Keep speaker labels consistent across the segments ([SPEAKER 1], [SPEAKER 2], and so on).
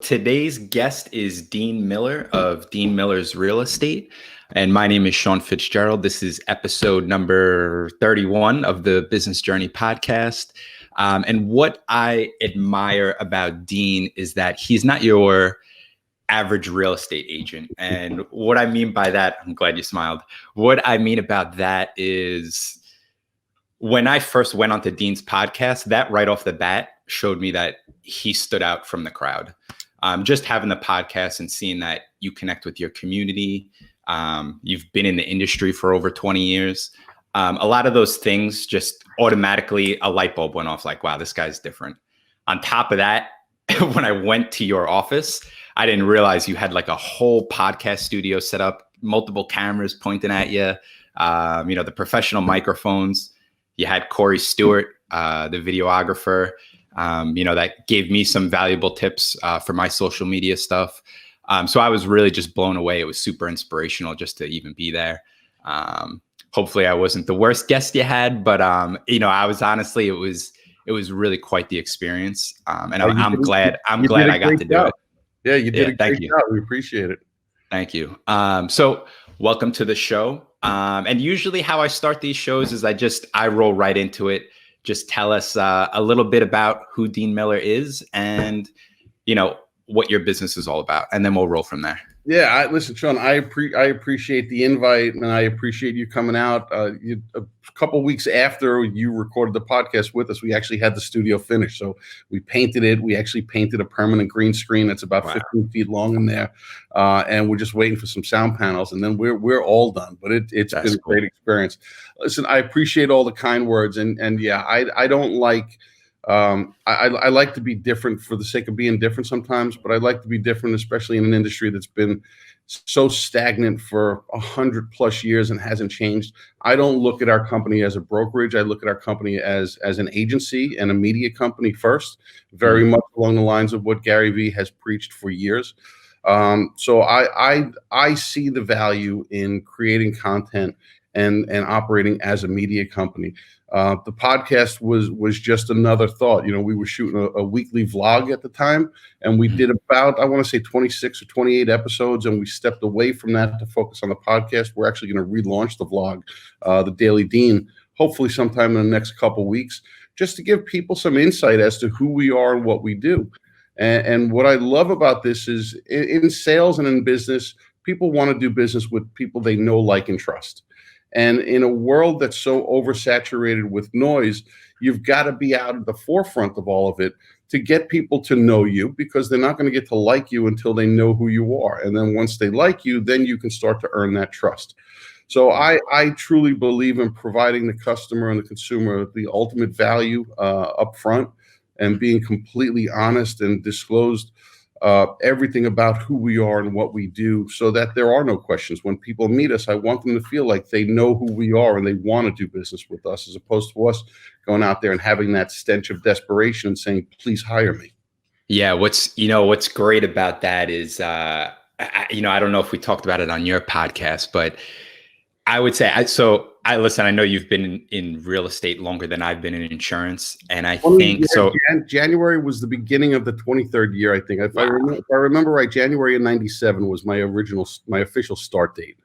[SPEAKER 1] Today's guest is Dean Miller of Dean Miller's Real Estate. And my name is Sean Fitzgerald. This is episode number 31 of the Business Journey podcast. And what I admire about Dean is that he's not your average real estate agent. And what I mean by that, I'm glad you smiled. What I mean about that is when I first went onto Dean's podcast, that right off the bat showed me that he stood out from the crowd. Just having the podcast and seeing that you connect with your community. You've been in the industry for over 20 years. A lot of those things just automatically a light bulb went off like, wow, this guy's different. On top of that, when I went to your office, I didn't realize you had like a whole podcast studio set up, multiple cameras pointing at you, the professional microphones. You had Corey Stewart, the videographer, that gave me some valuable tips for my social media stuff. So I was really just blown away. It was super inspirational just to even be there. Hopefully I wasn't the worst guest you had, but I was honestly, it was really quite the experience. And I'm glad I got to do it.
[SPEAKER 2] Yeah, you did a great job. We appreciate it.
[SPEAKER 1] Thank you. So welcome to the show. And usually how I start these shows is I roll right into it. Just tell us a little bit about who Dean Miller is and, what your business is all about. And then we'll roll from there.
[SPEAKER 2] Yeah, listen, Sean, I appreciate the invite and I appreciate you coming out. A couple weeks after you recorded the podcast with us, we actually had the studio finished. So we painted it. We actually painted a permanent green screen that's about 15 feet long in there. And we're just waiting for some sound panels and then we're all done. But it's been a great experience. Listen, I appreciate all the kind words. And yeah, I don't like... I like to be different for the sake of being different sometimes, but I like to be different, especially in an industry that's been so stagnant for 100+ years and hasn't changed. I don't look at our company as a brokerage. I look at our company as an agency and a media company first, very much along the lines of what Gary Vee has preached for years. So I see the value in creating content and operating as a media company. The podcast was just another thought. We were shooting a weekly vlog at the time, and we did about, I want to say 26 or 28 episodes, and we stepped away from that to focus on the podcast. We're actually going to relaunch the vlog, The Daily Dean, hopefully sometime in the next couple weeks, just to give people some insight as to who we are and what we do. And what I love about this is in sales and in business, people want to do business with people they know, like, and trust. And in a world that's so oversaturated with noise, you've got to be out at the forefront of all of it to get people to know you, because they're not going to get to like you until they know who you are. And then once they like you, then you can start to earn that trust. So I truly believe in providing the customer and the consumer the ultimate value up front and being completely honest and disclosed everything about who we are and what we do, so that there are no questions. When people meet us, I want them to feel like they know who we are and they want to do business with us, as opposed to us going out there and having that stench of desperation and saying, please hire me.
[SPEAKER 1] Yeah. What's great about that is, I don't know if we talked about it on your podcast, but I would say, listen, I know you've been in real estate longer than I've been in insurance. And I think so.
[SPEAKER 2] January was the beginning of the 23rd year, I think. If I remember right, January of 97 was my official start date.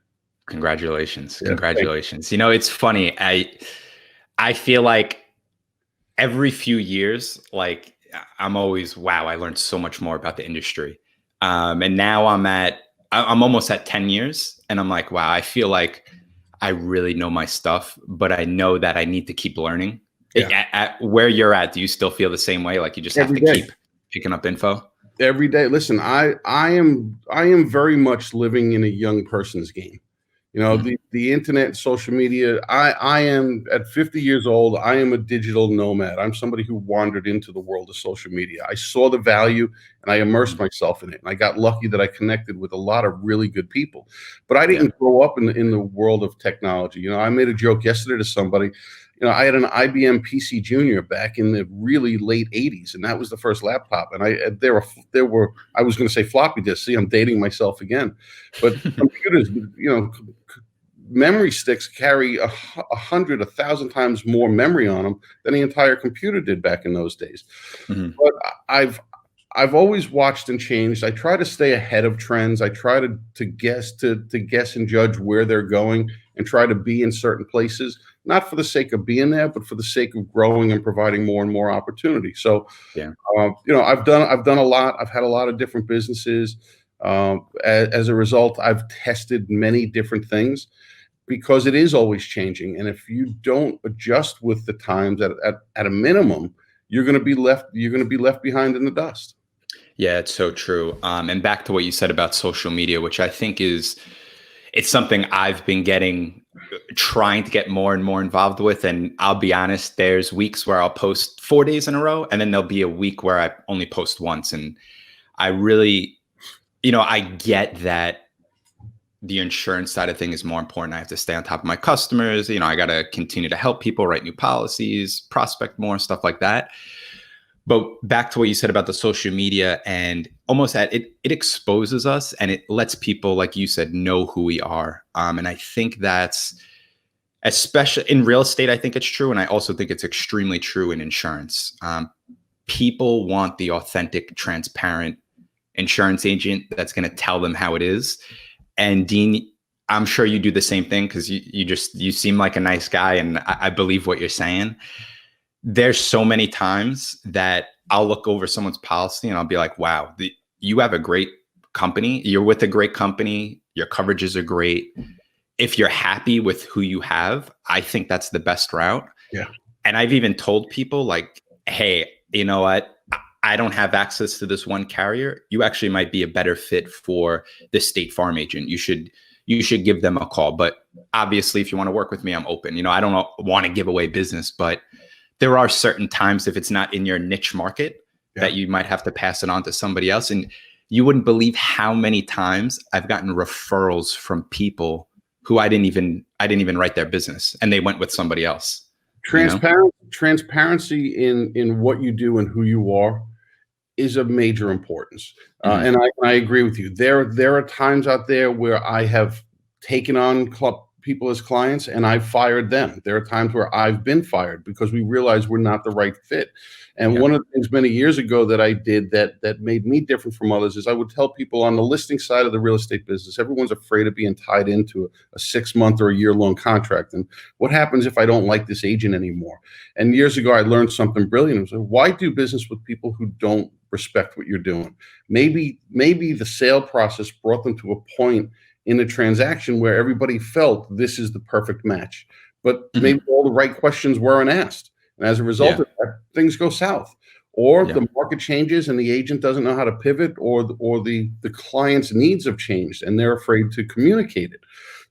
[SPEAKER 1] Congratulations. Yeah, congratulations. It's funny. I feel like every few years, like I'm always, wow, I learned so much more about the industry. And now I'm almost at 10 years and I'm like, wow, I feel like I really know my stuff, but I know that I need to keep learning. Yeah. At where you're at, do you still feel the same way? Like you just have to keep picking up info?
[SPEAKER 2] Every day. Listen, I am very much living in a young person's game. The internet, social media, I am at 50 years old. I am a digital nomad. I'm somebody who wandered into the world of social media. I saw the value and I immersed myself in it. And I got lucky that I connected with a lot of really good people, but I didn't grow up in the world of technology. I made a joke yesterday to somebody. I had an IBM PC Junior back in the really late 80s, and that was the first laptop. And there were I was going to say floppy disks. See, I'm dating myself again. But computers, memory sticks carry 100, 1,000 times more memory on them than the entire computer did back in those days. Mm-hmm. But I've always watched and changed. I try to stay ahead of trends. I try to guess and judge where they're going and try to be in certain places, not for the sake of being there, but for the sake of growing and providing more and more opportunity. So,
[SPEAKER 1] Yeah.
[SPEAKER 2] I've done a lot. I've had a lot of different businesses. As a result, I've tested many different things because it is always changing. And if you don't adjust with the times at a minimum, you're going to be left behind in the dust.
[SPEAKER 1] Yeah, it's so true. And back to what you said about social media, which I think it's something I've been trying to get more and more involved with. And I'll be honest, there's weeks where I'll post 4 days in a row, and then there'll be a week where I only post once. And I really, I get that the insurance side of things is more important. I have to stay on top of my customers. I got to continue to help people write new policies, prospect more, stuff like that. But back to what you said about the social media, and almost it exposes us and it lets people, like you said, know who we are. And I think that's, especially in real estate, I think it's true. And I also think it's extremely true in insurance. People want the authentic, transparent insurance agent that's going to tell them how it is. And Dean, I'm sure you do the same thing because you seem like a nice guy, and I believe what you're saying. There's so many times that I'll look over someone's policy and I'll be like, wow, you have a great company. You're with a great company. Your coverages are great. If you're happy with who you have, I think that's the best route.
[SPEAKER 2] Yeah.
[SPEAKER 1] And I've even told people like, hey, you know what? I don't have access to this one carrier. You actually might be a better fit for the State Farm agent. You should give them a call. But obviously, if you want to work with me, I'm open. I don't want to give away business, but there are certain times if it's not in your niche market that you might have to pass it on to somebody else. And you wouldn't believe how many times I've gotten referrals from people who I didn't even write their business, and they went with somebody else.
[SPEAKER 2] Transparency in what you do and who you are is of major importance. And I agree with you. There are times out there where I have taken on people as clients and I've fired them. There are times where I've been fired because we realized we're not the right fit. And one of the things many years ago that I did that made me different from others is I would tell people on the listing side of the real estate business, everyone's afraid of being tied into a 6-month or a year-long contract. And what happens if I don't like this agent anymore? And years ago, I learned something brilliant. It was like, why do business with people who don't respect what you're doing? Maybe the sale process brought them to a point in the transaction where everybody felt this is the perfect match, but maybe all the right questions weren't asked. And as a result of that, things go south, or the market changes and the agent doesn't know how to pivot, or the client's needs have changed and they're afraid to communicate it.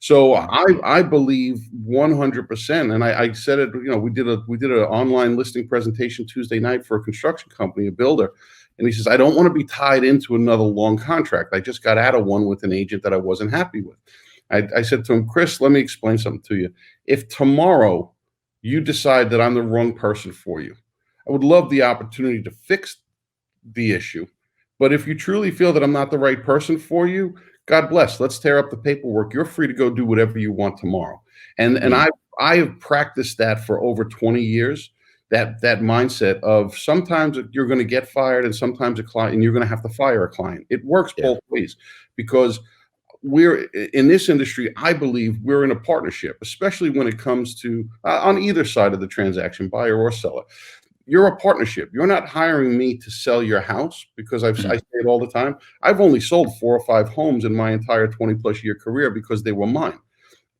[SPEAKER 2] So I believe 100%. And I said it, we did an online listing presentation Tuesday night for a construction company, a builder. And he says, I don't want to be tied into another long contract. I just got out of one with an agent that I wasn't happy with. I said to him, Chris, let me explain something to you. If tomorrow you decide that I'm the wrong person for you, I would love the opportunity to fix the issue. But if you truly feel that I'm not the right person for you, God bless. Let's tear up the paperwork. You're free to go do whatever you want tomorrow. And I have practiced that for over 20 years. That mindset of sometimes you're going to get fired and sometimes a client, and you're going to have to fire a client. It works both ways because we're in this industry. I believe we're in a partnership, especially when it comes to on either side of the transaction, buyer or seller. You're a partnership. You're not hiring me to sell your house because I say it all the time. I've only sold 4 or 5 homes in my entire 20+ year career because they were mine.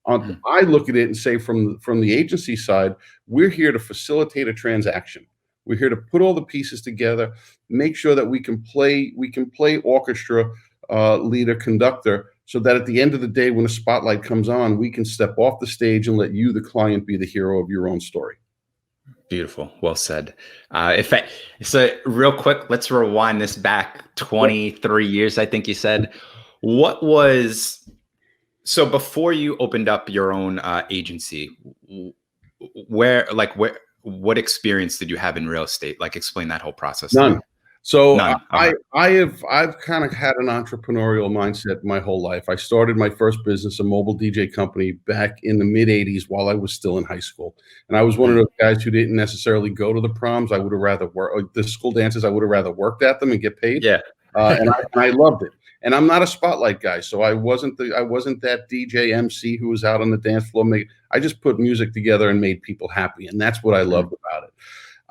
[SPEAKER 2] I look at it and say from the agency side, we're here to facilitate a transaction. We're here to put all the pieces together, make sure that we can play orchestra, leader, conductor, so that at the end of the day, when the spotlight comes on, we can step off the stage and let you, the client, be the hero of your own story.
[SPEAKER 1] Beautiful. Well said. So real quick, let's rewind this back 23 years, I think you said. So before you opened up your own agency, what experience did you have in real estate? Like, explain that whole process.
[SPEAKER 2] None. So
[SPEAKER 1] None. Okay.
[SPEAKER 2] I've kind of had an entrepreneurial mindset my whole life. I started my first business, a mobile DJ company, back in the mid '80s while I was still in high school, and I was one of those guys who didn't necessarily go to the proms. I would have rather worked the school dances. I would have rather worked at them and get paid.
[SPEAKER 1] Yeah.
[SPEAKER 2] And I loved it. And I'm not a spotlight guy, so I wasn't that DJ MC who was out on the dance floor. I just put music together and made people happy, and that's what I loved about it.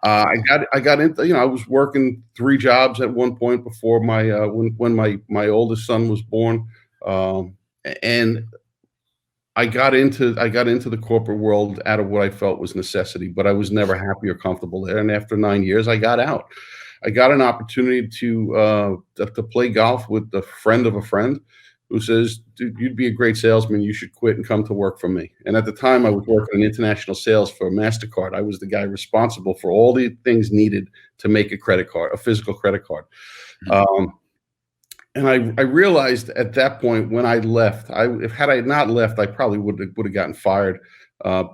[SPEAKER 2] I got into, I was working 3 jobs at one point before when my oldest son was born, and I got into the corporate world out of what I felt was necessity, but I was never happy or comfortable there. And after 9 years, I got out. I got an opportunity to play golf with a friend of a friend who says, "Dude, you'd be a great salesman. You should quit and come to work for me." And at the time, I was working in international sales for MasterCard. I was the guy responsible for all the things needed to make a physical credit card. And I realized at that point when I left, had I not left, I probably would have gotten fired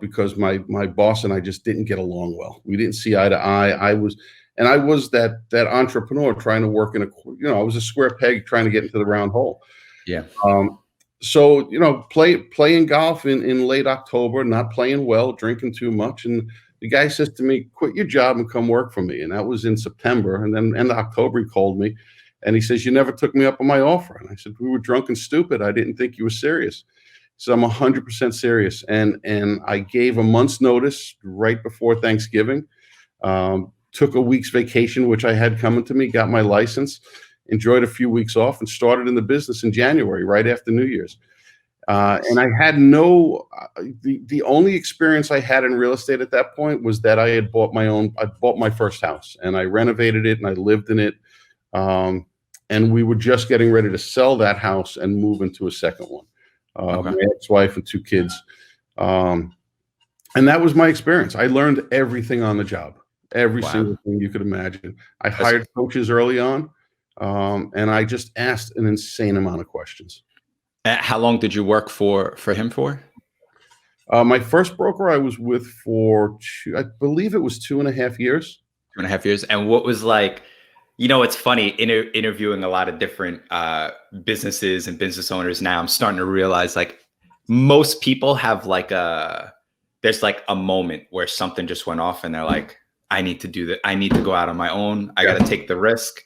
[SPEAKER 2] because my boss and I just didn't get along well. We didn't see eye to eye. I was that entrepreneur trying to work I was a square peg trying to get into the round hole.
[SPEAKER 1] Yeah.
[SPEAKER 2] So, playing golf in late October, not playing well, drinking too much. And the guy says to me, "Quit your job and come work for me." And that was in September. And then end of October, he called me and he says, "You never took me up on my offer." And I said, "We were drunk and stupid. I didn't think you were serious." So I'm 100% serious. And I gave a month's notice right before Thanksgiving. Took a week's vacation, which I had coming to me, got my license, enjoyed a few weeks off, and started in the business in January, right after New Year's. And I had the only experience I had in real estate at that point was that I bought my first house, and I renovated it and I lived in it. And we were just getting ready to sell that house and move into a second one.
[SPEAKER 1] Okay.
[SPEAKER 2] My ex-wife and 2 kids. And that was my experience. I learned everything on the job, every single thing you could imagine. I hired coaches early on, and I just asked an insane amount of questions.
[SPEAKER 1] How long did you work for him for?
[SPEAKER 2] My first broker I was with for I believe it was 2.5 years.
[SPEAKER 1] 2.5 years. And what was like, it's funny, interviewing a lot of different businesses and business owners now, I'm starting to realize like most people have there's like a moment where something just went off and they're like, I need to do that. I need to go out on my own. I got to take the risk.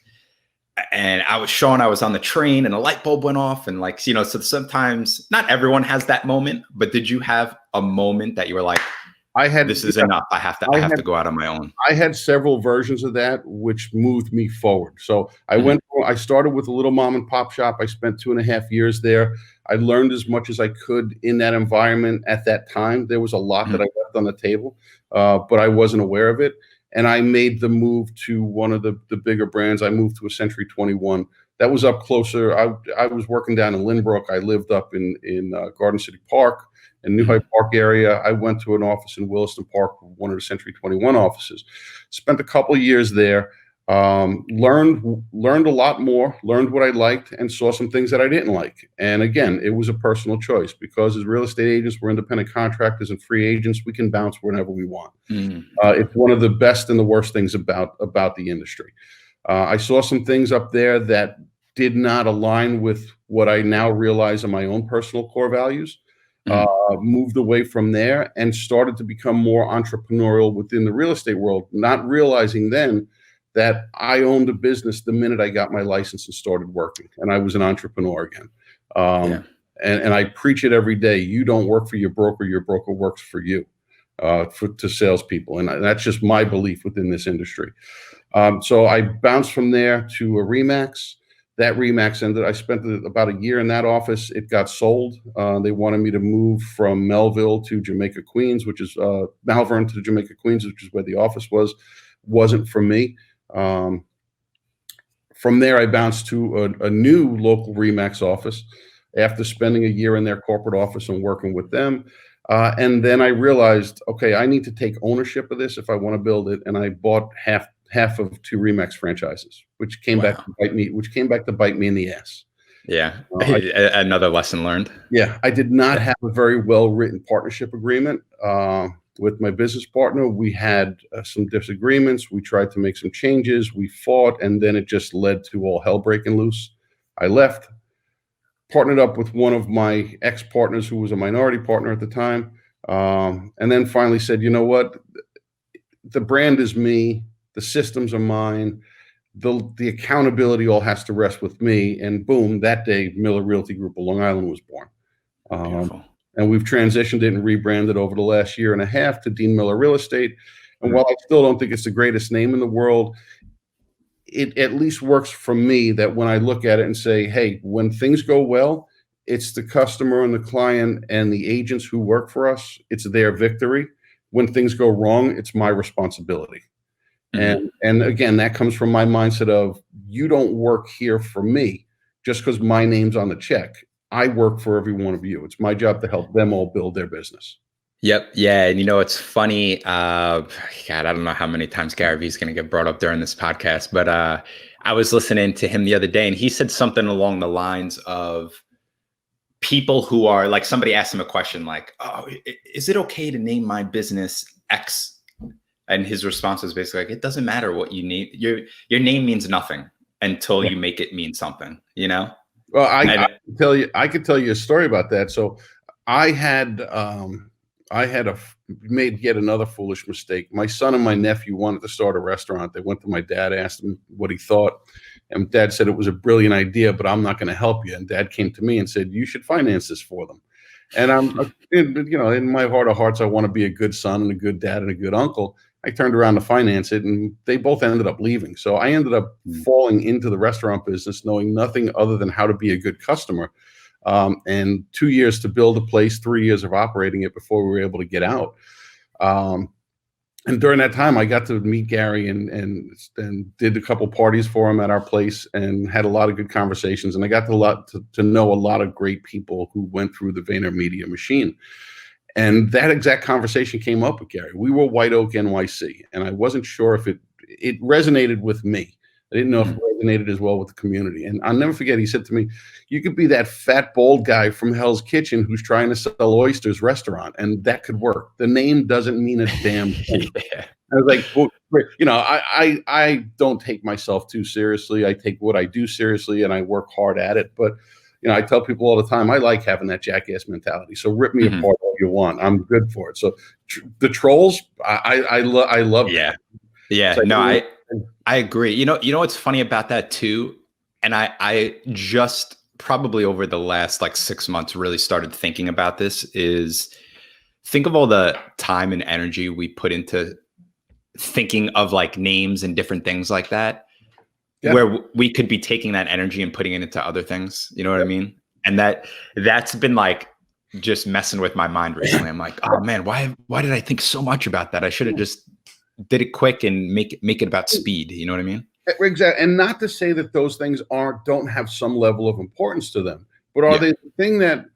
[SPEAKER 1] And I was on the train and a light bulb went off and so sometimes not everyone has that moment, but did you have a moment that you were like, this is enough. I have to go out on my own.
[SPEAKER 2] I had several versions of that, which moved me forward. So I started with a little mom and pop shop. I spent 2.5 years there. I learned as much as I could in that environment at that time. There was a lot that I left on the table, but I wasn't aware of it. And I made the move to one of the bigger brands. I moved to a Century 21. That was up closer. I was working down in Lynbrook. I lived up in Garden City Park and New Hyde Park area. I went to an office in Williston Park, one of the Century 21 offices. Spent a couple of years there. Learned a lot more, learned what I liked, and saw some things that I didn't like. And again, it was a personal choice because as real estate agents, we're independent contractors and free agents. We can bounce whenever we want. It's one of the best and the worst things about the industry. I saw some things up there that did not align with what I now realize are my own personal core values. Moved away from there and started to become more entrepreneurial within the real estate world, not realizing then that I owned a business the minute I got my license and started working, and I was an entrepreneur again. And I preach it every day. You don't work for your broker works for you, to salespeople. And that's just my belief within this industry. So I bounced from there to a RE/MAX. That RE/MAX ended. I spent about a year in that office. It got sold. They wanted me to move from Melville to Jamaica, Queens, which is Malvern to Jamaica, Queens, which is where the office was. Wasn't for me. From there, I bounced to a new local RE/MAX office after spending a year in their corporate office and working with them. And then I realized, okay, I need to take ownership of this if I want to build it. And I bought half of 2 RE/MAX franchises, which came back to bite me in the ass.
[SPEAKER 1] Yeah. Another lesson learned.
[SPEAKER 2] Yeah. I did not have a very well-written partnership agreement. with my business partner. We had some disagreements. We tried to make some changes. We fought, and then it just led to all hell breaking loose. I left, partnered up with one of my ex-partners who was a minority partner at the time, and then finally said, you know what? The brand is me. The systems are mine. The accountability all has to rest with me. And boom, that day, Miller Realty Group of Long Island was born. And we've transitioned it and rebranded over the last year and a half to Dean Miller Real Estate. And while I still don't think it's the greatest name in the world, it at least works for me that when I look at it and say, hey, when things go well, it's the customer and the client and the agents who work for us. It's their victory. When things go wrong, it's my responsibility. And again, that comes from my mindset of, you don't work here for me just because my name's on the check. I work for every one of you. It's my job to help them all build their business.
[SPEAKER 1] Yep. Yeah. And it's funny. God, I don't know how many times Gary Vee is going to get brought up during this podcast, but I was listening to him the other day and he said something along the lines of people who are like, somebody asked him a question like, oh, is it okay to name my business X? And his response was basically like, it doesn't matter what you name. Your name means nothing until you make it mean something, Well,
[SPEAKER 2] I could tell you a story about that. So I had made yet another foolish mistake. My son and my nephew wanted to start a restaurant. They went to my dad, asked him what he thought. And Dad said it was a brilliant idea, but I'm not going to help you. And Dad came to me and said, you should finance this for them. And in my heart of hearts, I want to be a good son and a good dad and a good uncle. I turned around to finance it and they both ended up leaving. So I ended up falling into the restaurant business, knowing nothing other than how to be a good customer. And 2 years to build a place, 3 years of operating it before we were able to get out. And during that time, I got to meet Gary and did a couple parties for him at our place and had a lot of good conversations. And I got to know a lot of great people who went through the VaynerMedia machine. And that exact conversation came up with Gary. We were White Oak, NYC, and I wasn't sure if it resonated with me. I didn't know if it resonated as well with the community. And I'll never forget, he said to me, you could be that fat, bald guy from Hell's Kitchen who's trying to sell oysters restaurant, and that could work. The name doesn't mean a damn thing. Yeah. I was like, well, I don't take myself too seriously. I take what I do seriously, and I work hard at it. But I tell people all the time, I like having that jackass mentality. So rip me apart all you want. I'm good for it. So the trolls, I love.
[SPEAKER 1] Yeah. Yeah. So I agree. You know what's funny about that too? And I just probably over the last 6 months really started thinking about this is think of all the time and energy we put into thinking of names and different things like that. Yeah. Where we could be taking that energy and putting it into other things. You know what I mean? And that's been just messing with my mind recently. I'm like, oh man, why did I think so much about that? I should have just did it quick and make it about speed. You know what I mean?
[SPEAKER 2] Exactly. And not to say that those things don't have some level of importance to them, but are they the thing that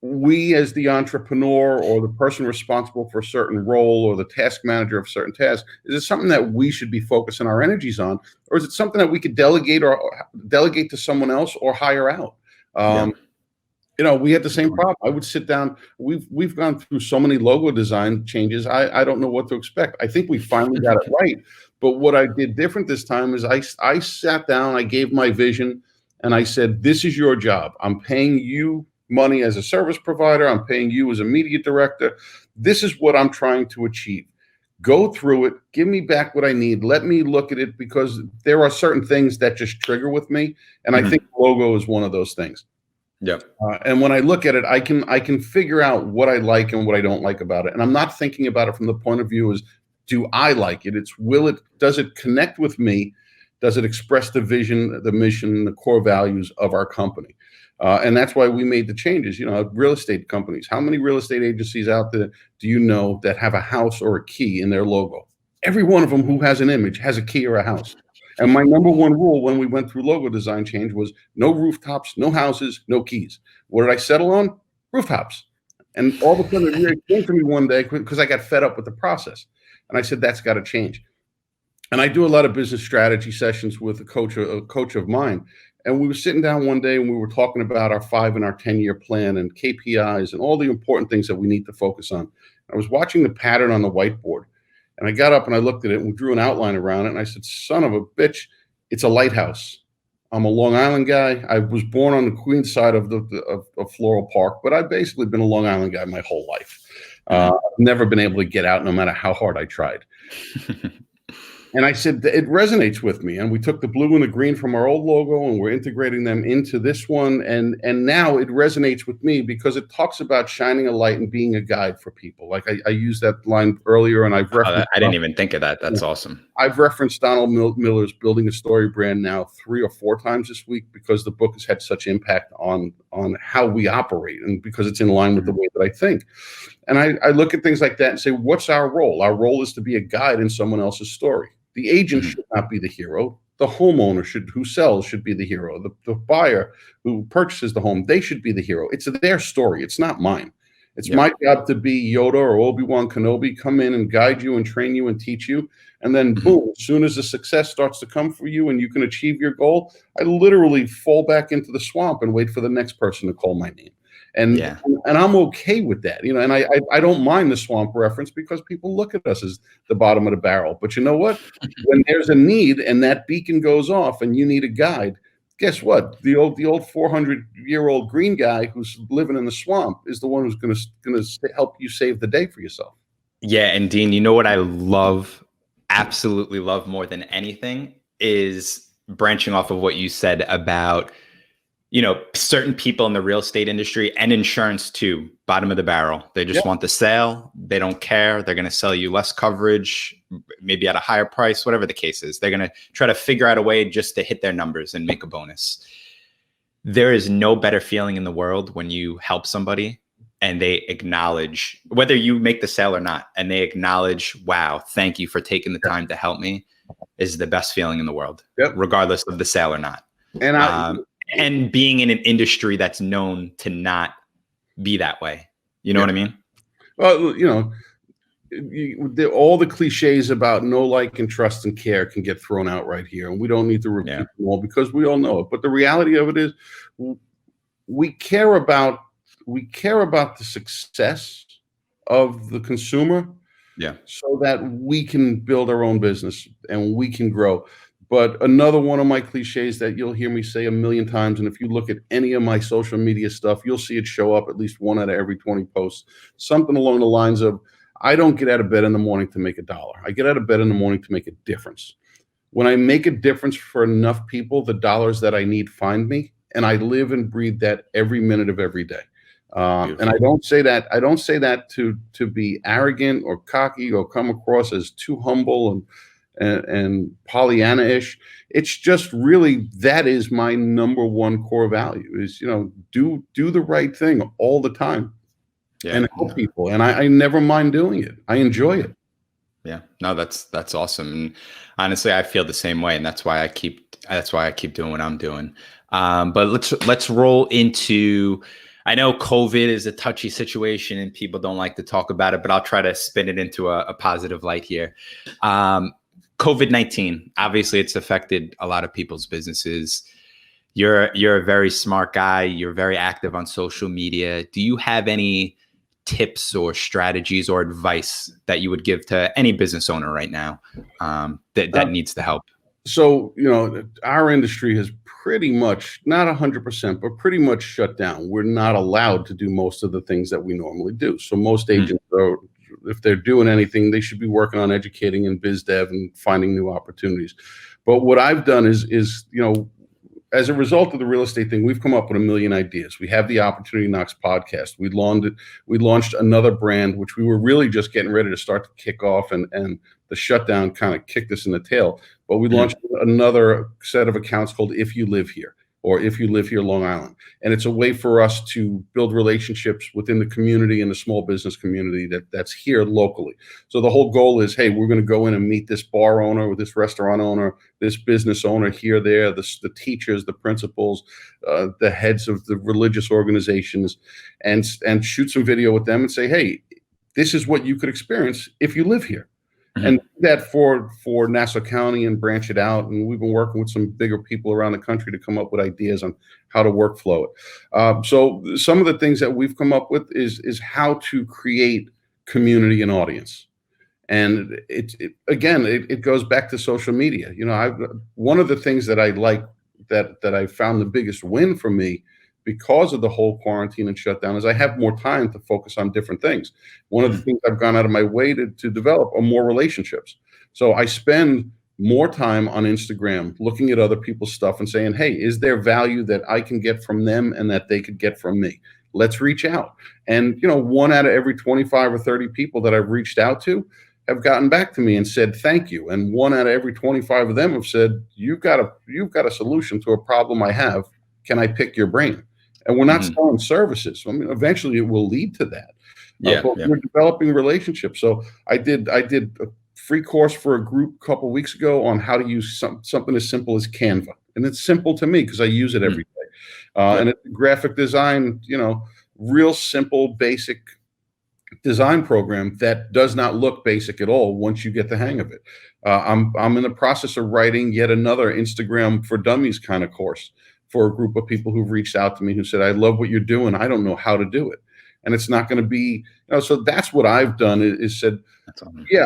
[SPEAKER 2] we as the entrepreneur or the person responsible for a certain role or the task manager of certain tasks, is it something that we should be focusing our energies on? Or is it something that we could delegate to someone else or hire out? We had the same problem. I would sit down. We've gone through so many logo design changes. I don't know what to expect. I think we finally got it right. But what I did different this time is I sat down, I gave my vision, and I said, this is your job. I'm paying you money as a service provider. I'm paying you as a media director. This is what I'm trying to achieve. Go through it. Give me back what I need. Let me look at it, because there are certain things that just trigger with me. And I think logo is one of those things.
[SPEAKER 1] Yep.
[SPEAKER 2] And when I look at it, I can figure out what I like and what I don't like about it. And I'm not thinking about it from the point of view as, do I like it? It's, does it connect with me? Does it express the vision, the mission, the core values of our company? And that's why we made the changes. Real estate companies. How many real estate agencies out there do you know that have a house or a key in their logo? Every one of them who has an image has a key or a house. And my number one rule when we went through logo design change was no rooftops, no houses, no keys. What did I settle on? Rooftops. And all of a sudden it came to me one day because I got fed up with the process. And I said, that's got to change. And I do a lot of business strategy sessions with a coach of mine. And we were sitting down one day and we were talking about our 5 and our 10-year plan and KPIs and all the important things that we need to focus on. I was watching the pattern on the whiteboard, and I got up and I looked at it and we drew an outline around it. And I said, son of a bitch, it's a lighthouse. I'm a Long Island guy. I was born on the Queens side of Floral Park, but I've basically been a Long Island guy my whole life. I've never been able to get out no matter how hard I tried. And I said, it resonates with me. And we took the blue and the green from our old logo and we're integrating them into this one. And now it resonates with me because it talks about shining a light and being a guide for people. Like I used that line earlier, and I've referenced.
[SPEAKER 1] I didn't even think of that. That's awesome.
[SPEAKER 2] I've referenced Donald Miller's Building a Story brand now 3 or 4 times this week because the book has had such impact on how we operate and because it's in line with the way that I think. And I look at things like that and say, what's our role? Our role is to be a guide in someone else's story. The agent should not be the hero. The homeowner who sells should be the hero. The buyer who purchases the home, they should be the hero. It's their story. It's not mine. It's my job to be Yoda or Obi-Wan Kenobi, come in and guide you and train you and teach you. And then boom, as soon as the success starts to come for you and you can achieve your goal, I literally fall back into the swamp and wait for the next person to call my name. And I'm okay with that, and I don't mind the swamp reference because people look at us as the bottom of the barrel. But you know what? When there's a need and that beacon goes off and you need a guide, guess what? The old 400-year-old green guy who's living in the swamp is the one who's going to help you save the day for yourself.
[SPEAKER 1] Yeah, and Dean, you know what I love, absolutely love more than anything is branching off of what you said about certain people in the real estate industry and insurance too, bottom of the barrel. They just want the sale. They don't care. They're going to sell you less coverage, maybe at a higher price, whatever the case is. They're going to try to figure out a way just to hit their numbers and make a bonus. There is no better feeling in the world when you help somebody and they acknowledge, whether you make the sale or not, and they acknowledge, wow, thank you for taking the time to help me, is the best feeling in the world, regardless of the sale or not. And being in an industry that's known to not be that way. You know what I mean?
[SPEAKER 2] Well, all the cliches about know, like, and trust and care can get thrown out right here. And we don't need to repeat them all because we all know it. But the reality of it is we care about the success of the consumer so that we can build our own business and we can grow. But another one of my cliches that you'll hear me say a million times, and if you look at any of my social media stuff, you'll see it show up at least 1 out of every 20 posts. Something along the lines of, I don't get out of bed in the morning to make $1. I get out of bed in the morning to make a difference. When I make a difference for enough people, the dollars that I need find me, and I live and breathe that every minute of every day. And I don't say that to be arrogant or cocky or come across as too humble and Pollyanna-ish. It's just really, that is my number one core value is, do the right thing all the time and help people. And I never mind doing it. I enjoy it.
[SPEAKER 1] Yeah, no, that's awesome. And honestly, I feel the same way. And that's why I keep doing what I'm doing. But let's roll into, I know COVID is a touchy situation and people don't like to talk about it, but I'll try to spin it into a positive light here. COVID-19, obviously it's affected a lot of people's businesses. You're a very smart guy. You're very active on social media. Do you have any tips or strategies or advice that you would give to any business owner right now that needs the help?
[SPEAKER 2] So, our industry has pretty much, not 100%, but pretty much shut down. We're not allowed to do most of the things that we normally do. So most agents are, if they're doing anything, they should be working on educating in biz dev and finding new opportunities. But what I've done is as a result of the real estate thing, we've come up with a million ideas. We have the Opportunity Knocks podcast. We launched another brand, which we were really just getting ready to start to kick off, and the shutdown kind of kicked us in the tail. But we launched another set of accounts called If You Live Here, or If You Live Here Long Island. And it's a way for us to build relationships within the community and the small business community that's here locally. So the whole goal is, hey, we're going to go in and meet this bar owner or this restaurant owner, this business owner here, there, the teachers, the principals, the heads of the religious organizations, and shoot some video with them and say, hey, this is what you could experience if you live here. And do that for Nassau County and branch it out. And we've been working with some bigger people around the country to come up with ideas on how to workflow it. So some of the things that we've come up with is how to create community, and audience. And it goes back to social media. One of the things that I like that I found the biggest win for me because of the whole quarantine and shutdown is I have more time to focus on different things. One of the things I've gone out of my way to develop are more relationships. So I spend more time on Instagram looking at other people's stuff and saying, hey, is there value that I can get from them and that they could get from me? Let's reach out. And, 1 out of every 25 or 30 people that I've reached out to have gotten back to me and said, thank you. And 1 out of every 25 of them have said, you've got a solution to a problem I have. Can I pick your brain? And we're not selling services. I mean, eventually it will lead to that. But we're developing relationships. So I did a free course for a group a couple of weeks ago on how to use something as simple as Canva. And it's simple to me because I use it every day. And it's graphic design, real simple, basic design program that does not look basic at all once you get the hang of it. I'm in the process of writing yet another Instagram for Dummies kind of course for a group of people who've reached out to me who said, I love what you're doing. I don't know how to do it. And it's not going to be, so that's what I've done is said,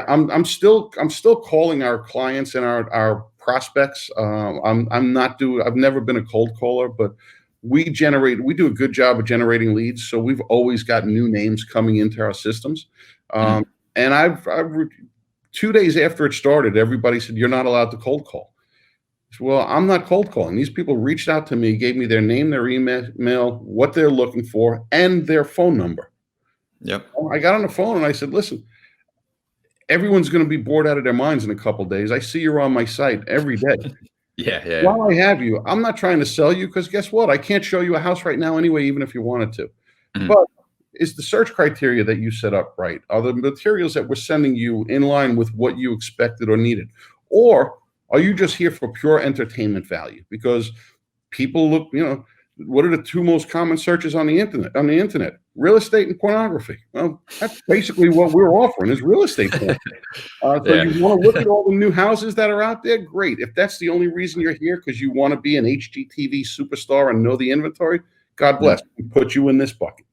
[SPEAKER 2] I'm still calling our clients and our prospects. I've never been a cold caller, but we do a good job of generating leads. So we've always got new names coming into our systems. And I've 2 days after it started, everybody said, you're not allowed to cold call. Well, I'm not cold calling. These people reached out to me, gave me their name, their email, what they're looking for, and their phone number.
[SPEAKER 1] Yep.
[SPEAKER 2] I got on the phone and I said, listen, everyone's going to be bored out of their minds in a couple of days. I see you're on my site every day.
[SPEAKER 1] Yeah.
[SPEAKER 2] While I have you, I'm not trying to sell you because guess what? I can't show you a house right now anyway, even if you wanted to. But is the search criteria that you set up right? Are the materials that we're sending you in line with what you expected or needed? Or are you just here for pure entertainment value? Because people look, what are the 2 most common searches on the internet? Real estate and pornography. Well, that's basically what we're offering is real estate porn. You want to look at all the new houses that are out there? Great. If that's the only reason you're here because you want to be an HGTV superstar and know the inventory, God bless. We put you in this bucket.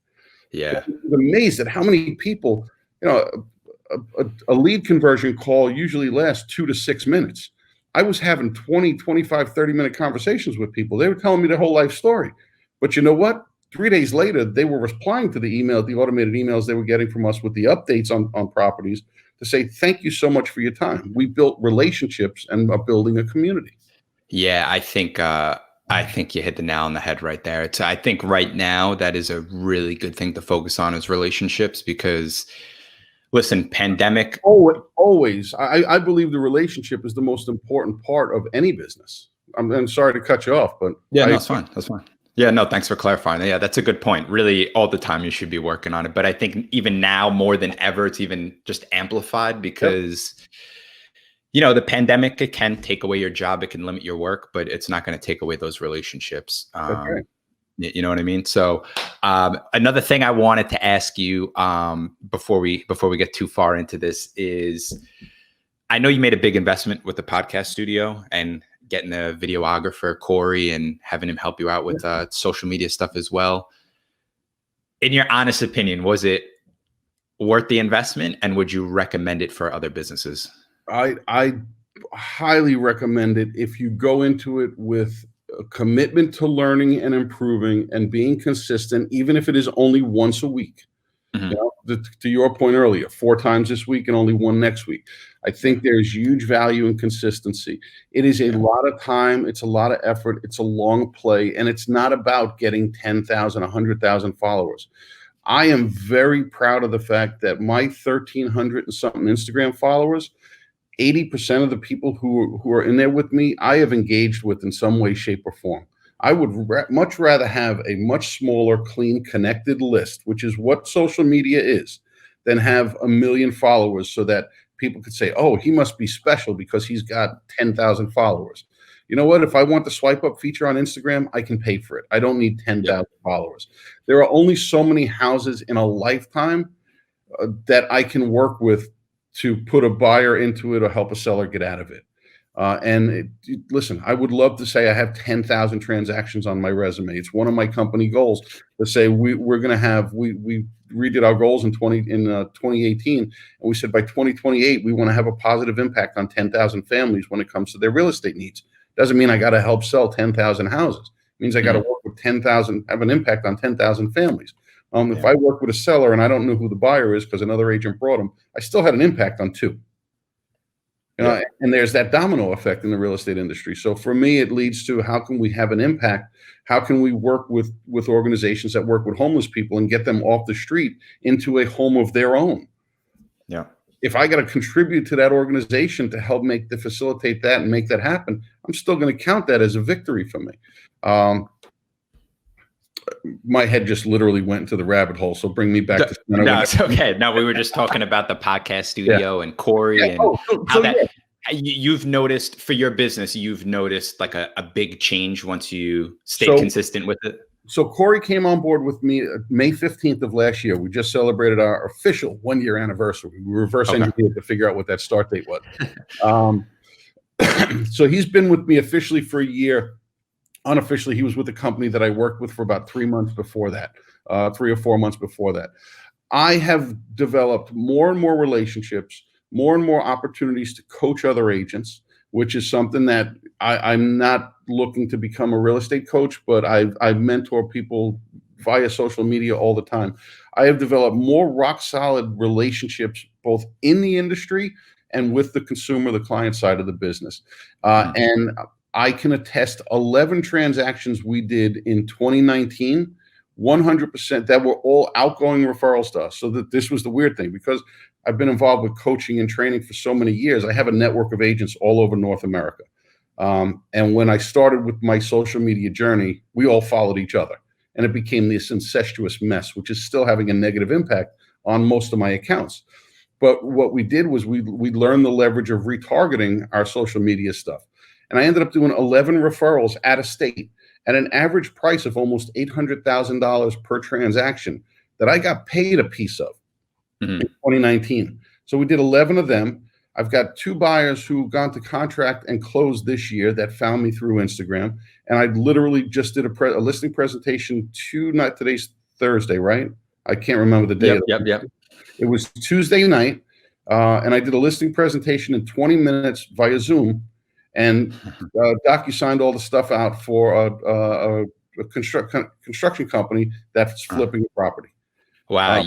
[SPEAKER 1] Yeah.
[SPEAKER 2] I'm amazed at how many people, a lead conversion call usually lasts 2 to 6 minutes. I was having 20, 25, 30-minute conversations with people. They were telling me their whole life story. But you know what? 3 days later, they were replying to the automated emails they were getting from us with the updates on properties to say, thank you so much for your time. We built relationships and are building a community.
[SPEAKER 1] Yeah, I think you hit the nail on the head right there. I think right now that is a really good thing to focus on is relationships because listen, pandemic.
[SPEAKER 2] Always. I believe the relationship is the most important part of any business. I'm sorry to cut you off, but
[SPEAKER 1] that's fine. That's fine. Yeah, no, thanks for clarifying. Yeah, that's a good point. Really, all the time you should be working on it. But I think even now more than ever, it's even just amplified because, the pandemic, it can take away your job. It can limit your work, but it's not going to take away those relationships.
[SPEAKER 2] Okay.
[SPEAKER 1] You know what I mean? So another thing I wanted to ask you before we get too far into this is I know you made a big investment with the podcast studio and getting a videographer, Corey, and having him help you out with social media stuff as well. In your honest opinion, was it worth the investment and would you recommend it for other businesses?
[SPEAKER 2] I highly recommend it if you go into it with a commitment to learning and improving and being consistent, even if it is only once a week. To your point earlier, 4 times this week and only 1 next week. I think there's huge value in consistency. It is a lot of time. It's a lot of effort. It's a long play. And it's not about getting 10,000, 100,000 followers. I am very proud of the fact that my 1,300 and something Instagram followers, 80% of the people who are in there with me, I have engaged with in some way, shape, or form. I would much rather have a much smaller, clean, connected list, which is what social media is, than have 1 million followers so that people could say, oh, he must be special because he's got 10,000 followers. You know what? If I want the swipe up feature on Instagram, I can pay for it. I don't need 10,000 followers. There are only so many houses in a lifetime that I can work with to put a buyer into it or help a seller get out of it. Listen, I would love to say I have 10,000 transactions on my resume. It's one of my company goals to say we redid our goals in 2018, and we said by 2028 we want to have a positive impact on 10,000 families when it comes to their real estate needs. Doesn't mean I got to help sell 10,000 houses. It means I got to work with 10,000, have an impact on 10,000 families. If I work with a seller and I don't know who the buyer is because another agent brought them, I still had an impact on 2. And there's that domino effect in the real estate industry. So for me, it leads to how can we have an impact? How can we work with organizations that work with homeless people and get them off the street into a home of their own?
[SPEAKER 1] Yeah.
[SPEAKER 2] If I got to contribute to that organization to help facilitate that and make that happen, I'm still going to count that as a victory for me. My head just literally went into the rabbit hole. So bring me back to
[SPEAKER 1] no, it's okay. No, we were just talking about the podcast studio and Corey and how that you've noticed for your business, you've noticed like a big change once you stayed consistent with it.
[SPEAKER 2] So Corey came on board with me May 15th of last year. We just celebrated our official 1-year anniversary. We reverse engineered to figure out what that start date was. So he's been with me officially for a year. Unofficially, he was with a company that I worked with for about 3 months before that, 3 or 4 months before that. I have developed more and more relationships, more and more opportunities to coach other agents, which is something that I'm not looking to become a real estate coach, but I mentor people via social media all the time. I have developed more rock solid relationships, both in the industry and with the consumer, the client side of the business. And I can attest 11 transactions we did in 2019, 100% that were all outgoing referrals to us. So that this was the weird thing, because I've been involved with coaching and training for so many years. I have a network of agents all over North America. And when I started with my social media journey, we all followed each other. And it became this incestuous mess, which is still having a negative impact on most of my accounts. But what we did was we learned the leverage of retargeting our social media stuff. And I ended up doing 11 referrals out of state at an average price of almost $800,000 per transaction that I got paid a piece of in 2019. So we did 11 of them. I've got 2 buyers who've gone to contract and closed this year that found me through Instagram. And I literally just did a listing presentation not today's Thursday, right? I can't remember the day.
[SPEAKER 1] Yep.
[SPEAKER 2] It was Tuesday night. And I did a listing presentation in 20 minutes via Zoom. And DocuSigned all the stuff out for a construction company that's flipping the property.
[SPEAKER 1] Wow.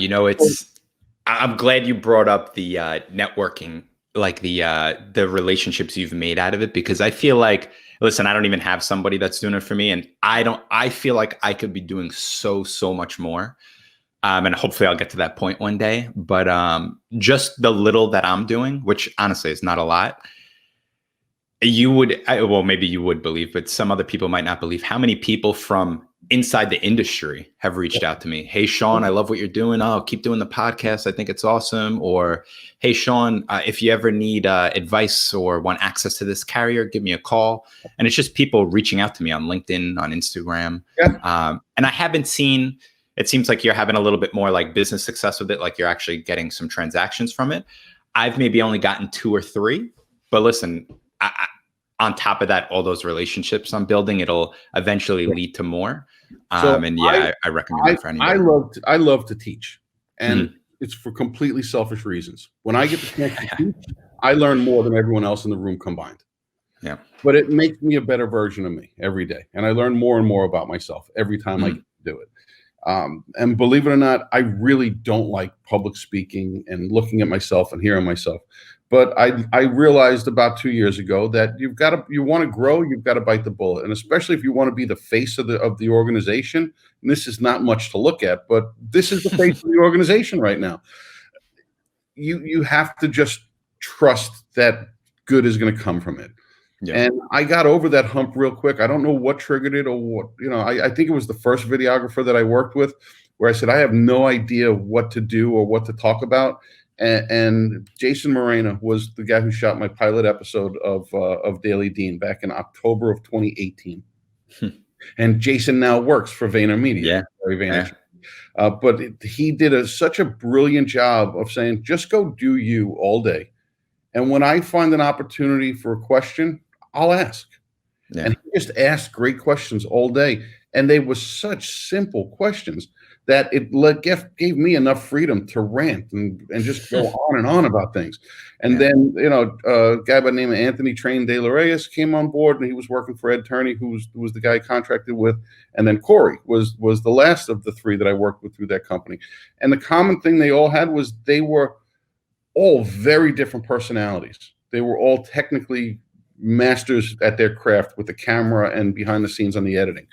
[SPEAKER 1] I'm glad you brought up the networking, like the relationships you've made out of it, because I feel like, listen, I don't even have somebody that's doing it for me. And I feel like I could be doing so much more. And hopefully I'll get to that point one day. But just the little that I'm doing, which honestly is not a lot, maybe you would believe, but some other people might not believe how many people from inside the industry have reached out to me. Hey, Sean, I love what you're doing. Oh, keep doing the podcast. I think it's awesome. Or, hey, Sean, if you ever need advice or want access to this carrier, give me a call. And it's just people reaching out to me on LinkedIn, on Instagram. Yeah. And I haven't seen, it seems like you're having a little bit more like business success with it. Like you're actually getting some transactions from it. I've maybe only gotten 2 or 3, but listen, on top of that, all those relationships I'm building, it'll eventually lead to more. I recommend it for anybody.
[SPEAKER 2] I love to teach, and it's for completely selfish reasons. When I get the chance to teach, I learn more than everyone else in the room combined.
[SPEAKER 1] Yeah.
[SPEAKER 2] But it makes me a better version of me every day. And I learn more and more about myself every time I get to do it. And believe it or not, I really don't like public speaking and looking at myself and hearing myself. But I realized about 2 years ago that you want to grow, you've got to bite the bullet. And especially if you want to be the face of the organization, and this is not much to look at, but this is the face of the organization right now. You have to just trust that good is going to come from it. Yeah. And I got over that hump real quick. I don't know what triggered it or what, I think it was the first videographer that I worked with where I said, I have no idea what to do or what to talk about. And Jason Moreno was the guy who shot my pilot episode of Daily Dean back in October of 2018. And Jason now works for VaynerMedia. Yeah. But he did such a brilliant job of saying, just go do you all day And when I find an opportunity for a question, I'll ask.
[SPEAKER 1] Yeah.
[SPEAKER 2] And he just asked great questions all day. And they were such simple questions that gave me enough freedom to rant and just go on and on about things. And then, a guy by the name of Anthony Train de la Reyes came on board, and he was working for Ed Turney, who was the guy I contracted with. And then Corey was the last of the three that I worked with through that company. And the common thing they all had was they were all very different personalities. They were all technically masters at their craft with the camera and behind the scenes on the editing.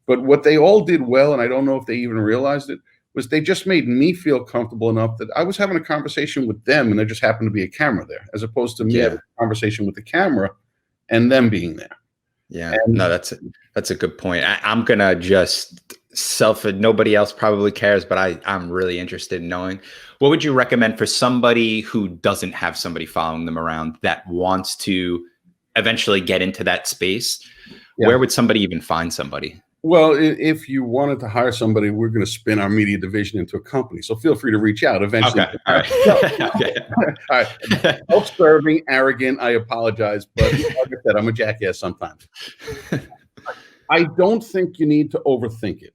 [SPEAKER 2] But what they all did well, and I don't know if they even realized it, was they just made me feel comfortable enough that I was having a conversation with them, and there just happened to be a camera there, as opposed to me having a conversation with the camera and them being there.
[SPEAKER 1] Yeah, no, that's a good point. I'm gonna just nobody else probably cares, but I'm really interested in knowing, what would you recommend for somebody who doesn't have somebody following them around that wants to eventually get into that space? Yeah. Where would somebody even find somebody?
[SPEAKER 2] Well, if you wanted to hire somebody, we're going to spin our media division into a company. So feel free to reach out eventually.
[SPEAKER 1] Okay. All right.
[SPEAKER 2] Okay. All right. Self-serving, arrogant. I apologize, but like I said, I'm a jackass sometimes. I don't think you need to overthink it.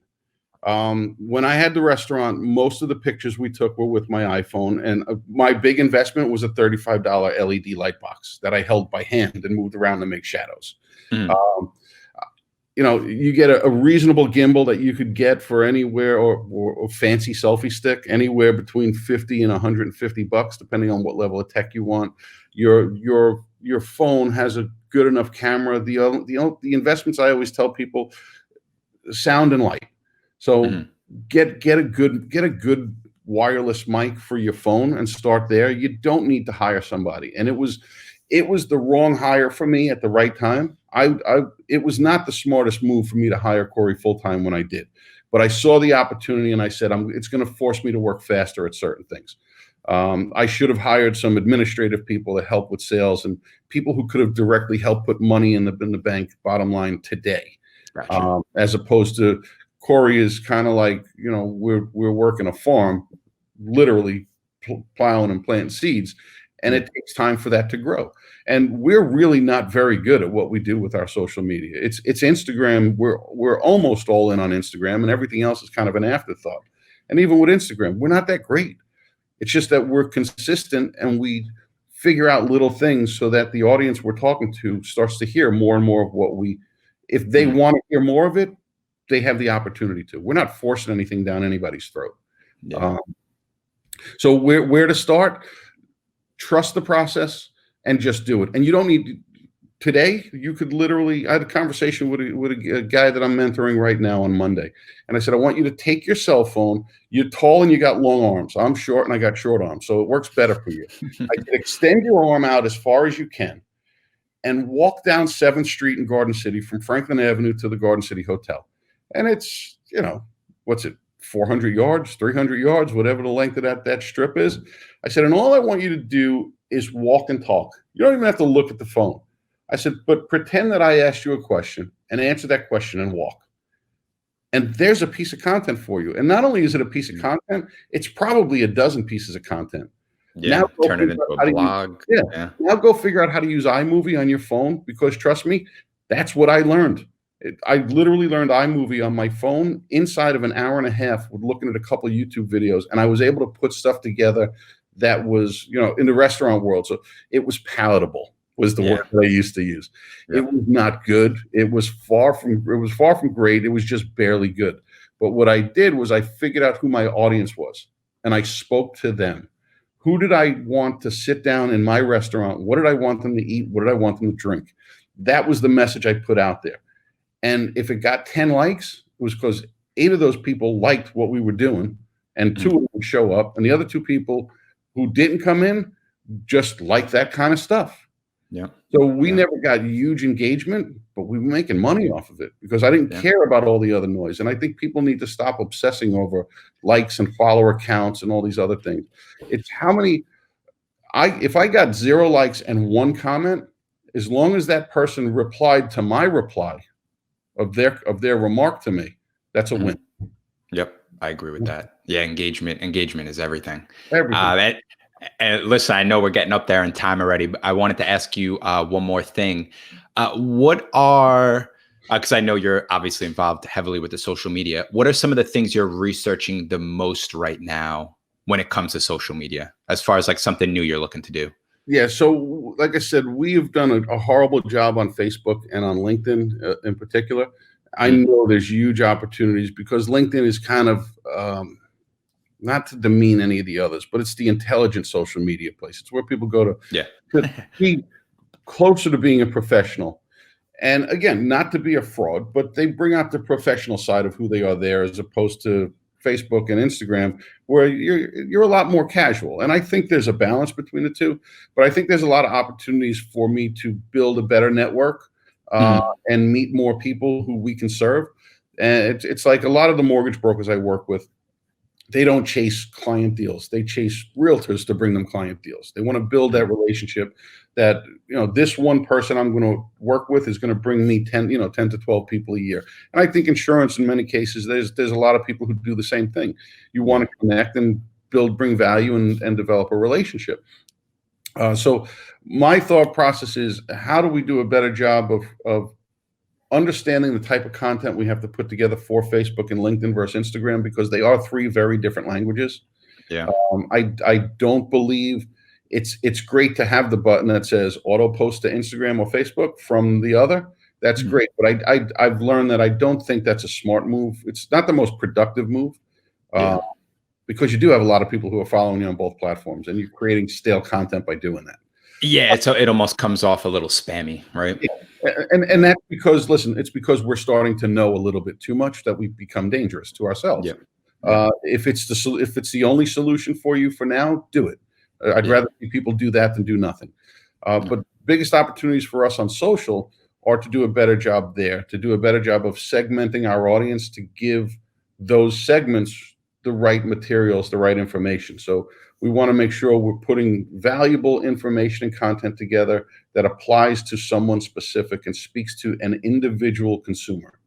[SPEAKER 2] When I had the restaurant, most of the pictures we took were with my iPhone, and my big investment was a $35 LED light box that I held by hand and moved around to make shadows. You get a reasonable gimbal that you could get for anywhere, or a fancy selfie stick, anywhere between $50 and $150, depending on what level of tech you want. Your phone has a good enough camera. The investments I always tell people: sound and light. So get a good wireless mic for your phone and start there. You don't need to hire somebody. And it was the wrong hire for me at the right time. It was not the smartest move for me to hire Corey full-time when I did, but I saw the opportunity and I said, it's going to force me to work faster at certain things. I should have hired some administrative people to help with sales and people who could have directly helped put money in the bank, bottom line, today. Gotcha. As opposed to Corey is kind of like, we're working a farm, literally plowing and planting seeds, and it takes time for that to grow. And we're really not very good at what we do with our social media. It's Instagram. We're almost all in on Instagram, and everything else is kind of an afterthought. And even with Instagram, we're not that great. It's just that we're consistent and we figure out little things so that the audience we're talking to starts to hear more and more of what if they want to hear more of it, they have the opportunity to. We're not forcing anything down anybody's throat. Yeah. So where to start? Trust the process and just do it. And you don't need today. You could literally. I had a conversation with a guy that I'm mentoring right now on Monday, and I said, I want you to take your cell phone. You're tall and you got long arms. I'm short and I got short arms, so it works better for you. I said, extend your arm out as far as you can, and walk down 7th Street in Garden City from Franklin Avenue to the Garden City Hotel. And it's, what's it, 400 yards, 300 yards, whatever the length of that strip is. I said, and all I want you to do is walk and talk. You don't even have to look at the phone. I said, but pretend that I asked you a question and answer that question and walk. And there's a piece of content for you. And not only is it a piece of content, it's probably a dozen pieces of content.
[SPEAKER 1] Yeah, now turn it into a blog.
[SPEAKER 2] Now go figure out how to use iMovie on your phone, because trust me, that's what I learned. I literally learned iMovie on my phone inside of an hour and a half with looking at a couple of YouTube videos, and I was able to put stuff together that was, in the restaurant world. So it was palatable, was the word that I used to use. Yeah. It was not good. It was far from great. It was just barely good. But what I did was I figured out who my audience was, and I spoke to them. Who did I want to sit down in my restaurant? What did I want them to eat? What did I want them to drink? That was the message I put out there. And if it got 10 likes, it was because 8 of those people liked what we were doing, and 2 of them would show up, and the other 2 people who didn't come in just liked that kind of stuff.
[SPEAKER 1] Yeah.
[SPEAKER 2] So we never got huge engagement, but we were making money off of it because I didn't care about all the other noise. And I think people need to stop obsessing over likes and follower counts and all these other things. It's how many. If I got 0 likes and 1 comment, as long as that person replied to my reply of their remark to me, that's a win.
[SPEAKER 1] Yep, I agree with that. Yeah, engagement is everything. And listen, I know we're getting up there in time already, but I wanted to ask you one more thing. What are, because I know you're obviously involved heavily with the social media, what are some of the things you're researching the most right now when it comes to social media, as far as like something new you're looking to do?
[SPEAKER 2] Yeah, so like I said, we have done a horrible job on Facebook and on LinkedIn in particular. I
[SPEAKER 1] Mm.
[SPEAKER 2] know there's huge opportunities because LinkedIn is kind of not to demean any of the others, but it's the intelligent social media place. It's where people go
[SPEAKER 1] Yeah.
[SPEAKER 2] to be closer to being a professional. And again, not to be a fraud, but they bring out the professional side of who they are there, as opposed to Facebook and Instagram, where you're a lot more casual. And I think there's a balance between the two, but I think there's a lot of opportunities for me to build a better network
[SPEAKER 1] Mhm.
[SPEAKER 2] and meet more people who we can serve. And it's like a lot of the mortgage brokers I work with, they don't chase client deals. They chase realtors to bring them client deals. They want to build that relationship that, this one person I'm going to work with is going to bring me 10 to 12 people a year. And I think insurance, in many cases, there's a lot of people who do the same thing. You want to connect and bring value and develop a relationship. So my thought process is, how do we do a better job of understanding the type of content we have to put together for Facebook and LinkedIn versus Instagram, because they are three very different languages.
[SPEAKER 1] Yeah.
[SPEAKER 2] I don't believe it's great to have the button that says auto post to Instagram or Facebook from the other. That's
[SPEAKER 1] Mhm.
[SPEAKER 2] great, but I've learned that I don't think that's a smart move. It's not the most productive move, uh,
[SPEAKER 1] Yeah.
[SPEAKER 2] because you do have a lot of people who are following you on both platforms, and you're creating stale content by doing that.
[SPEAKER 1] Yeah. So it almost comes off a little spammy, right?
[SPEAKER 2] Yeah. And that's because, listen, it's because we're starting to know a little bit too much that we've become dangerous to ourselves.
[SPEAKER 1] Yeah. Yeah.
[SPEAKER 2] If it's the only solution for you for now, do it. I'd
[SPEAKER 1] Yeah.
[SPEAKER 2] rather see people do that than do nothing.
[SPEAKER 1] No.
[SPEAKER 2] But biggest opportunities for us on social are to do a better job there, to do a better job of segmenting our audience, to give those segments the right materials, the right information. So we want to make sure we're putting valuable information and content together that applies to someone specific and speaks to an individual consumer.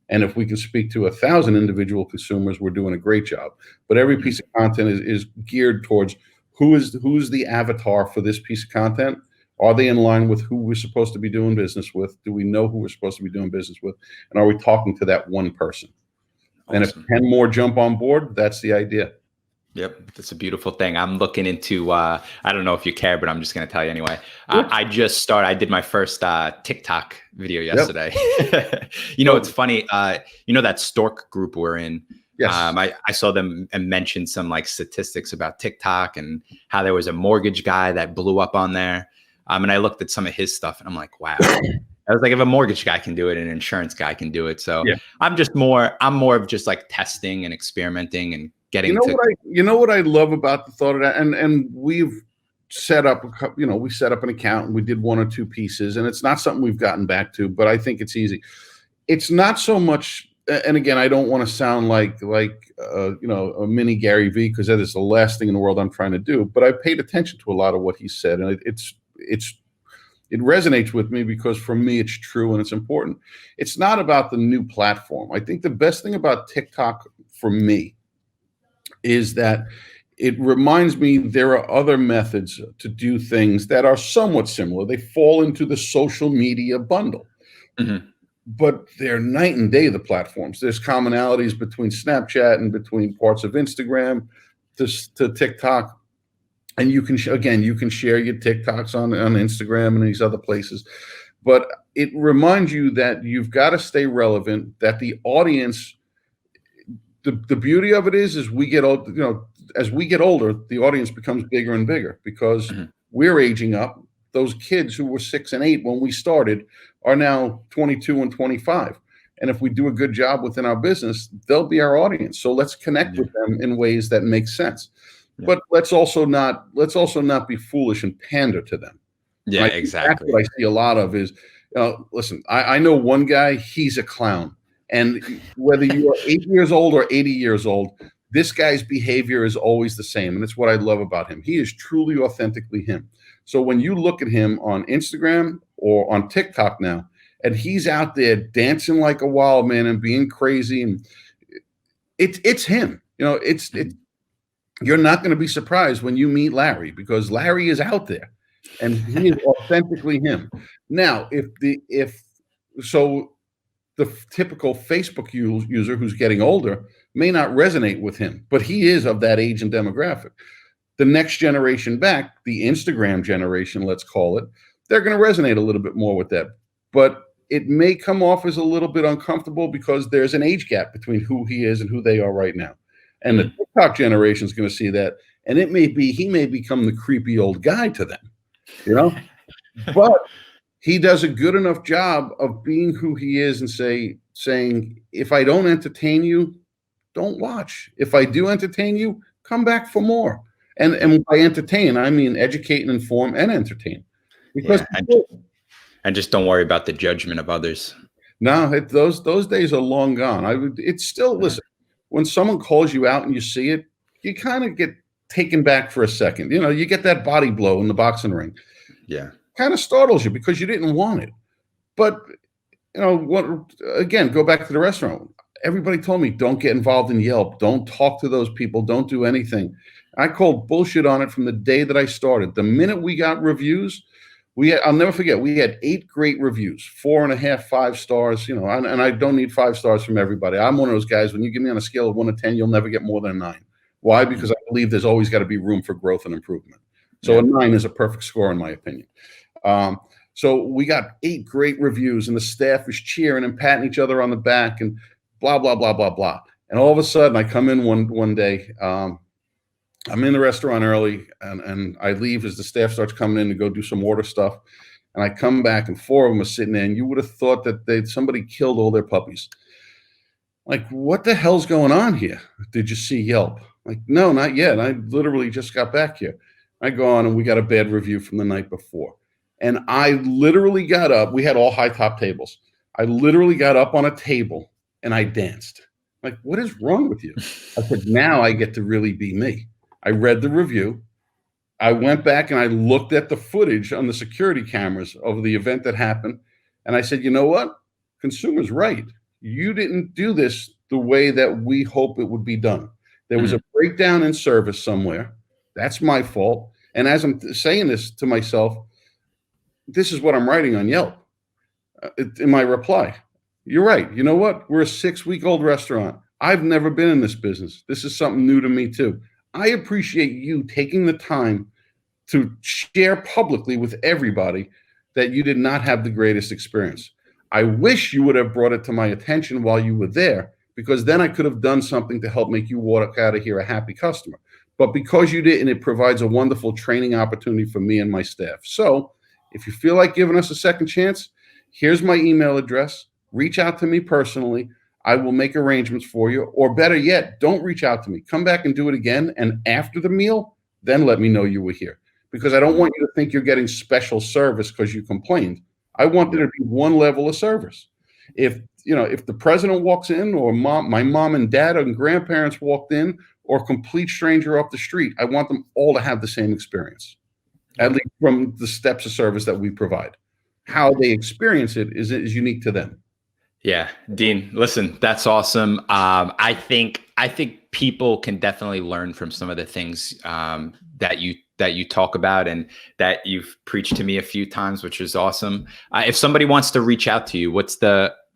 [SPEAKER 2] And if we can speak to 1,000 individual consumers, we're doing a great job. But every piece of content is geared towards who's the avatar for this piece of content. Are they in line with who we're supposed to be doing business with? Do we know who we're supposed to be doing business with? And are we talking to that one person? And if
[SPEAKER 1] Awesome.
[SPEAKER 2] 10 more jump on board, that's the idea.
[SPEAKER 1] Yep, that's a beautiful thing. I'm looking into. I don't know if you care, but I'm just going to tell you anyway.
[SPEAKER 2] Sure.
[SPEAKER 1] I did my first TikTok video
[SPEAKER 2] Yep.
[SPEAKER 1] yesterday. It's funny. That Stork group we're in.
[SPEAKER 2] Yes.
[SPEAKER 1] I saw them and mentioned some like statistics about TikTok and how there was a mortgage guy that blew up on there. And I looked at some of his stuff and I'm like, wow. I was like, if a mortgage guy can do it, an insurance guy can do it. So
[SPEAKER 2] Yeah.
[SPEAKER 1] I'm more of just like testing and experimenting and getting
[SPEAKER 2] what I love about the thought of that, and we've set up we set up an account and we did one or two pieces, and it's not something we've gotten back to, but I think it's easy. It's not so much, and again, I don't want to sound like a mini Gary Vee, because that is the last thing in the world I'm trying to do. But I paid attention to a lot of what he said, and it resonates with me because for me it's true and it's important. It's not about the new platform. I think the best thing about TikTok for me is that it reminds me there are other methods to do things that are somewhat similar. They fall into the social media bundle.
[SPEAKER 1] Mhm.
[SPEAKER 2] But they're night and day, the platforms. There's commonalities between Snapchat and between parts of Instagram to TikTok. And you can share your TikToks on Instagram and these other places. But it reminds you that you've got to stay relevant, that the audience, the beauty of it is we get old, as we get older, the audience becomes bigger and bigger because we're aging up. Those kids who were 6 and 8 when we started are now 22 and 25. And if we do a good job within our business, they'll be our audience. So let's connect with them in ways that make sense. Yeah. But let's also not be foolish and pander to them.
[SPEAKER 1] Yeah, exactly.
[SPEAKER 2] That's what I see a lot of is, listen, I know one guy, he's a clown. And whether you are 8 years old or 80 years old, this guy's behavior is always the same. And it's what I love about him. He is truly authentically him. So when you look at him on Instagram or on TikTok now, and he's out there dancing like a wild man and being crazy, and it's him. you're not going to be surprised when you meet Larry, because Larry is out there and he is authentically him. Now, so the typical Facebook user who's getting older may not resonate with him, but he is of that age and demographic. The next generation back, the Instagram generation, let's call it, they're going to resonate a little bit more with that. But it may come off as a little bit uncomfortable because there's an age gap between who he is and who they are right now. And the TikTok generation is going to see that. And he may become the creepy old guy to them, but he does a good enough job of being who he is and saying, if I don't entertain you, don't watch. If I do entertain you, come back for more. And by entertain, I mean educate and inform and entertain. Because
[SPEAKER 1] and just don't worry about the judgment of others.
[SPEAKER 2] No, those days are long gone. It's still, listen, when someone calls you out and you see it, you kind of get taken back for a second. You get that body blow in the boxing ring.
[SPEAKER 1] Yeah.
[SPEAKER 2] Kind of startles you because you didn't want it. But, again, go back to the restaurant. Everybody told me, don't get involved in Yelp. Don't talk to those people. Don't do anything. I called bullshit on it from the day that I started. The minute we got reviews, I'll never forget, we had 8 great reviews, 4.5, 5 stars, and I don't need 5 stars from everybody. I'm one of those guys, when you give me on a scale of 1 to 10, you'll never get more than a 9. Why? Because I believe there's always got to be room for growth and improvement. So a 9 is a perfect score in my opinion. So we got 8 great reviews and the staff is cheering and patting each other on the back and blah, blah, blah, blah, blah. And all of a sudden I come in one day, I'm in the restaurant early and I leave as the staff starts coming in to go do some order stuff. And I come back and 4 of them are sitting there and you would have thought that somebody killed all their puppies. Like, what the hell's going on here? Did you see Yelp? Like, no, not yet. I literally just got back here. I go on and we got a bad review from the night before. And I literally got up. We had all high top tables. I literally got up on a table and I danced. Like, what is wrong with you? I said, now I get to really be me. I read the review. I went back and I looked at the footage on the security cameras of the event that happened. And I said, you know what? Consumer's right. You didn't do this the way that we hope it would be done. There was a breakdown in service somewhere. That's my fault. And as I'm saying this to myself, this is what I'm writing on Yelp in my reply. You're right. You know what? We're a 6-week-old restaurant. I've never been in this business. This is something new to me too. I appreciate you taking the time to share publicly with everybody that you did not have the greatest experience. I wish you would have brought it to my attention while you were there, because then I could have done something to help make you walk out of here a happy customer. But because you didn't, it provides a wonderful training opportunity for me and my staff. So if you feel like giving us a second chance, here's my email address. Reach out to me personally. I will make arrangements for you. Or better yet, don't reach out to me. Come back and do it again. And after the meal, then let me know you were here. Because I don't want you to think you're getting special service because you complained. I want there to be one level of service. If the president walks in, or my mom and dad and grandparents walked in, or a complete stranger off the street, I want them all to have the same experience, at least from the steps of service that we provide. How they experience it is unique to them.
[SPEAKER 1] Yeah, Dean, listen, that's awesome. I think people can definitely learn from some of the things that you talk about and that you've preached to me a few times, which is awesome. If somebody wants to reach out to you,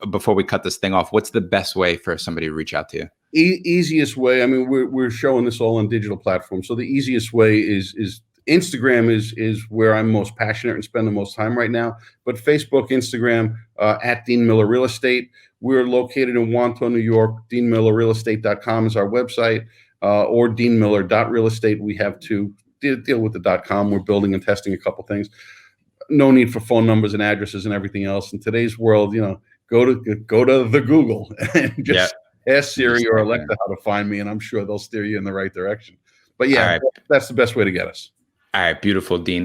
[SPEAKER 1] before we cut this thing off, what's the best way for somebody to reach out to you?
[SPEAKER 2] Easiest way. I mean, we're showing this all on digital platforms. So the easiest way is Instagram is where I'm most passionate and spend the most time right now. But Facebook, Instagram, at Dean Miller Real Estate. We're located in Wantagh, New York. DeanMillerRealEstate.com is our website, or DeanMiller.realestate. We have to deal with the .com. We're building and testing a couple things. No need for phone numbers and addresses and everything else. In today's world, go to the Google and just ask Siri or Alexa how to find me, and I'm sure they'll steer you in the right direction. But yeah, that's the best way to get us.
[SPEAKER 1] All right, beautiful, Dean.